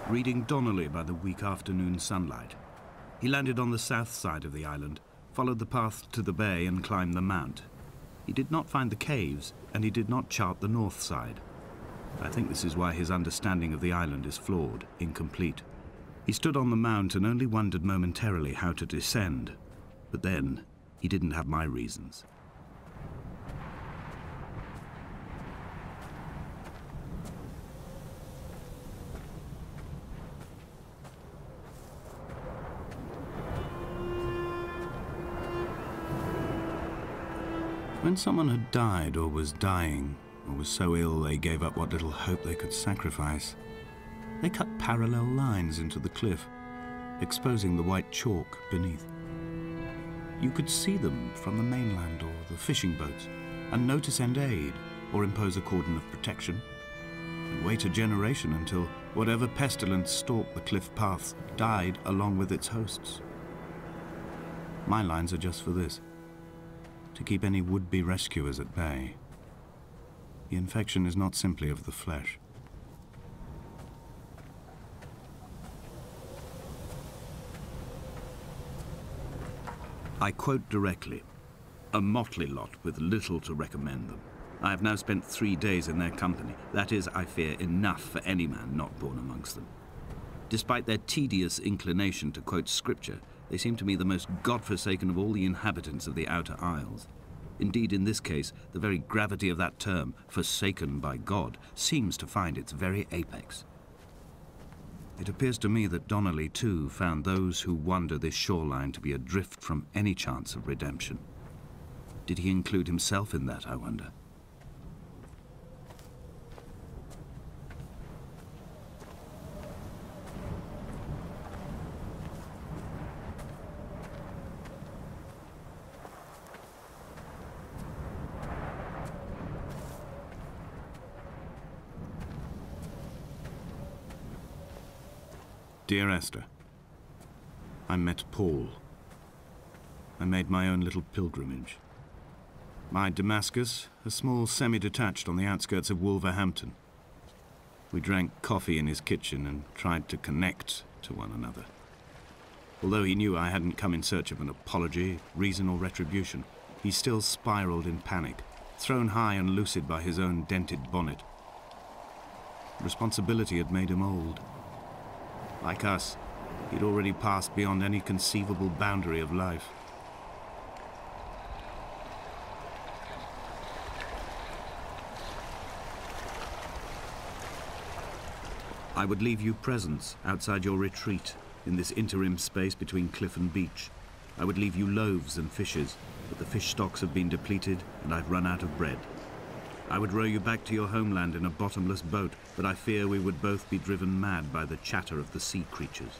reading Donnelly by the weak afternoon sunlight. He landed on the south side of the island, followed the path to the bay and climbed the mount. He did not find the caves, and he did not chart the north side. I think this is why his understanding of the island is flawed, incomplete. He stood on the mount and only wondered momentarily how to descend. But then, he didn't have my reasons. When someone had died or was dying, or was so ill they gave up what little hope they could sacrifice, they cut parallel lines into the cliff, exposing the white chalk beneath. You could see them from the mainland or the fishing boats, and know to send aid or impose a cordon of protection, and wait a generation until whatever pestilence stalked the cliff paths died along with its hosts. My lines are just for this: to keep any would-be rescuers at bay. The infection is not simply of the flesh. I quote directly: a motley lot with little to recommend them. I have now spent 3 days in their company. That is, I fear, enough for any man not born amongst them. Despite their tedious inclination to quote scripture, they seem to me the most God-forsaken of all the inhabitants of the outer isles. Indeed, in this case, the very gravity of that term, forsaken by God, seems to find its very apex. It appears to me that Donnelly, too, found those who wander this shoreline to be adrift from any chance of redemption. Did he include himself in that, I wonder? Dear Esther, I met Paul. I made my own little pilgrimage. My Damascus, a small semi-detached on the outskirts of Wolverhampton. We drank coffee in his kitchen and tried to connect to one another. Although he knew I hadn't come in search of an apology, reason or retribution, he still spiraled in panic, thrown high and lucid by his own dented bonnet. Responsibility had made him old. Like us, he'd already passed beyond any conceivable boundary of life. I would leave you presents outside your retreat, in this interim space between cliff and beach. I would leave you loaves and fishes, but the fish stocks have been depleted and I've run out of bread. I would row you back to your homeland in a bottomless boat, but I fear we would both be driven mad by the chatter of the sea creatures.